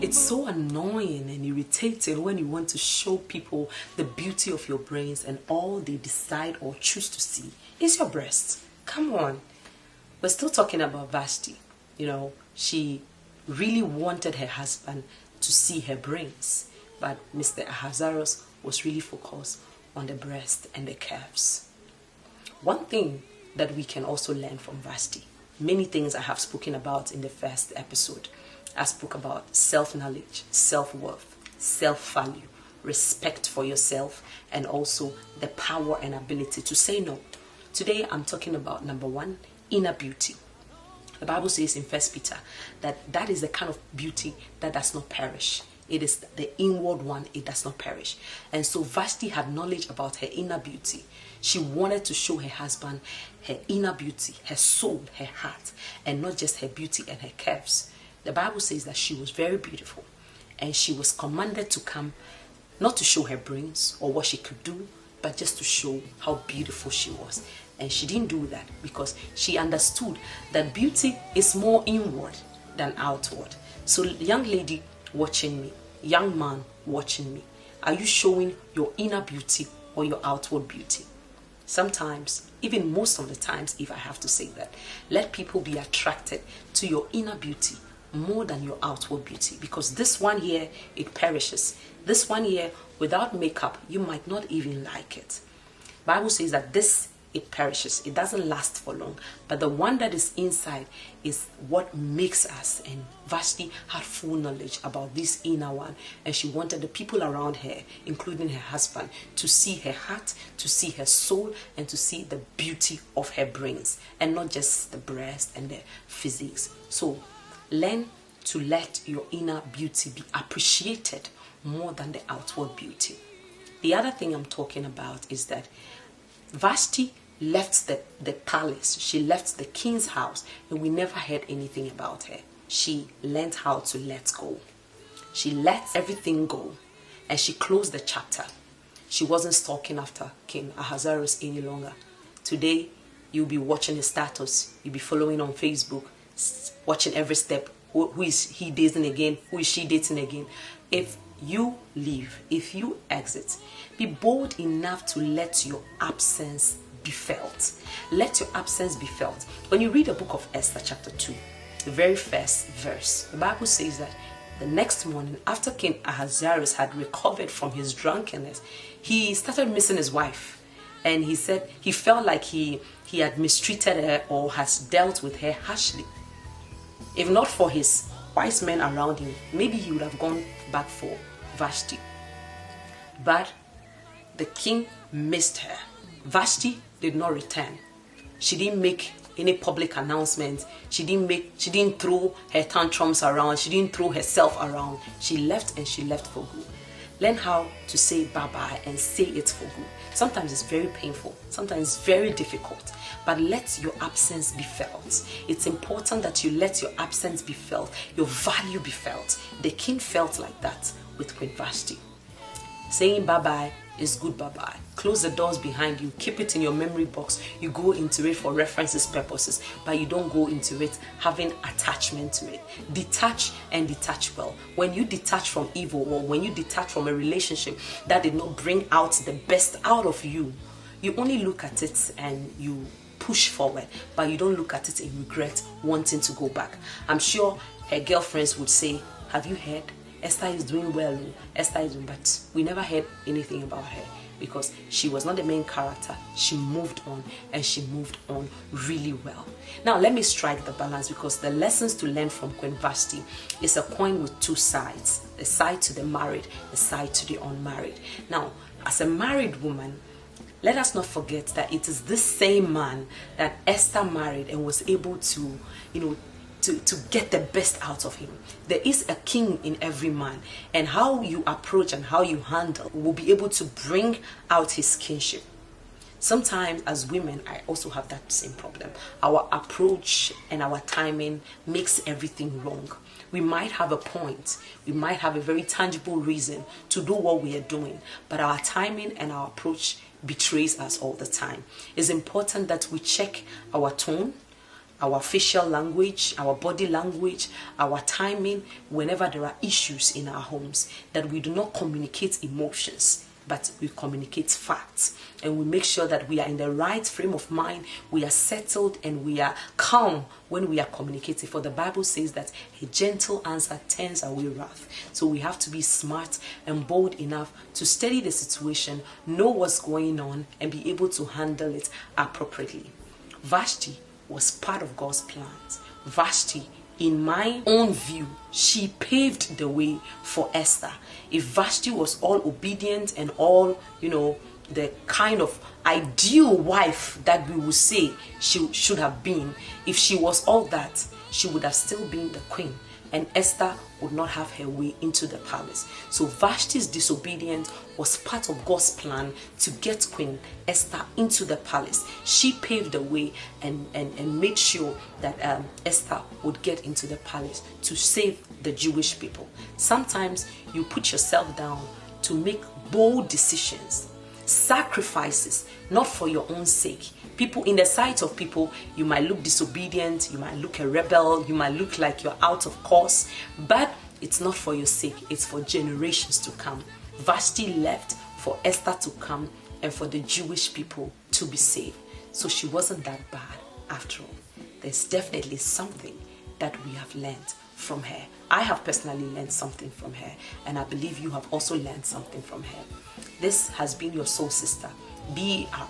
It's so annoying and irritating when you want to show people the beauty of your brains and all they decide or choose to see is your breast. Come on. We're still talking about Vashti. You know, she really wanted her husband to see her brains, but Mr. Ahasuerus was really focused on the breast and the calves. One thing that we can also learn from Vashti, many things I have spoken about in the first episode. I spoke about self-knowledge, self-worth, self-value, respect for yourself, and also the power and ability to say no. Today I'm talking about number one, inner beauty. The Bible says in 1 Peter that is the kind of beauty that does not perish. It is the inward one, it does not perish. And so Vashti had knowledge about her inner beauty. She wanted to show her husband her inner beauty, her soul, her heart, and not just her beauty and her curves. The Bible says that she was very beautiful, and she was commanded to come, not to show her brains or what she could do, but just to show how beautiful she was. And she didn't do that because she understood that beauty is more inward than outward. So young lady watching me, young man watching me, are you showing your inner beauty or your outward beauty? Sometimes, even most of the times, if I have to say that, let people be attracted to your inner beauty more than your outward beauty, because this one here, it perishes. This one here, without makeup, you might not even like it. Bible says that this, it perishes. It doesn't last for long. But the one that is inside is what makes us. And Vashti had full knowledge about this inner one. And she wanted the people around her, including her husband, to see her heart, to see her soul, and to see the beauty of her brains. And not just the breast and the physiques. So learn to let your inner beauty be appreciated more than the outward beauty. The other thing I'm talking about is that Vashti left the palace. She left the king's house, and we never heard anything about her. She learned how to let go. She let everything go, and she closed the chapter. She wasn't stalking after King Ahasuerus any longer. Today, you'll be watching his status. You'll be following on Facebook, watching every step. Who is he dating again? Who is she dating again? If you leave, if you exit, be bold enough to let your absence be felt. Let your absence be felt. When you read the book of Esther chapter 2, the very first verse, the Bible says that the next morning, after King Ahasuerus had recovered from his drunkenness, he started missing his wife. And he said he felt like he had mistreated her or has dealt with her harshly. If not for his wise men around him, maybe he would have gone back for Vashti. But the king missed her. Vashti did not return. She didn't make any public announcements. She didn't throw her tantrums around. She didn't throw herself around. She left, and she left for good. Learn how to say bye-bye and say it for good. Sometimes it's very painful. Sometimes it's very difficult. But let your absence be felt. It's important that you let your absence be felt. Your value be felt. The king felt like that with Queen Vashti. Saying bye-bye is good bye-bye. Close the doors behind you. Keep it in your memory box. You go into it for references purposes, but you don't go into it having attachment to it. Detach and detach well. When you detach from evil, or when you detach from a relationship that did not bring out the best out of you, you only look at it and you push forward, but you don't look at it in regret, wanting to go back. I'm sure her girlfriends would say, have you heard? Esther is doing well. Esther is doing, but we never heard anything about her because she was not the main character. She moved on, and she moved on really well. Now let me strike the balance, because the lessons to learn from Queen Vashti is a coin with two sides. A side to the married, a side to the unmarried. Now, as a married woman, let us not forget that it is this same man that Esther married and was able to, to get the best out of him. There is a king in every man, and how you approach and how you handle will be able to bring out his kingship. Sometimes as women, I also have that same problem. Our approach and our timing makes everything wrong. We might have a point, we might have a very tangible reason to do what we are doing, but our timing and our approach betrays us all the time. It's important that we check our tone, our facial language, our body language, our timing, whenever there are issues in our homes, that we do not communicate emotions, but we communicate facts, and we make sure that we are in the right frame of mind, we are settled, and we are calm when we are communicating. For the Bible says that a gentle answer turns away wrath. So we have to be smart and bold enough to study the situation, know what's going on, and be able to handle it appropriately. Vashti was part of God's plans. Vashti, in my own view, she paved the way for Esther. If Vashti was all obedient and all, the kind of ideal wife that we would say she should have been, if she was all that, she would have still been the queen, and Esther would not have her way into the palace. So Vashti's disobedience was part of God's plan to get Queen Esther into the palace. She paved the way and made sure that Esther would get into the palace to save the Jewish people. Sometimes you put yourself down to make bold decisions, sacrifices, not for your own sake. People, in the sight of people, you might look disobedient, you might look a rebel, you might look like you're out of course, but it's not for your sake, it's for generations to come. Vashti left for Esther to come and for the Jewish people to be saved. So she wasn't that bad after all. There's definitely something that we have learned from her. I have personally learned something from her, and I believe you have also learned something from her. This has been your soul sister, BR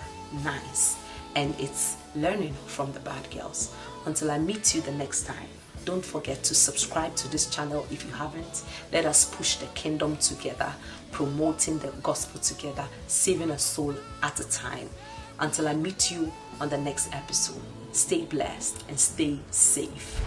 Nice, and it's learning from the bad girls. Until I meet you the next time, don't forget to subscribe to this channel if you haven't. Let us push the kingdom together, promoting the gospel together, saving a soul at a time. Until I meet you on the next episode, stay blessed and stay safe.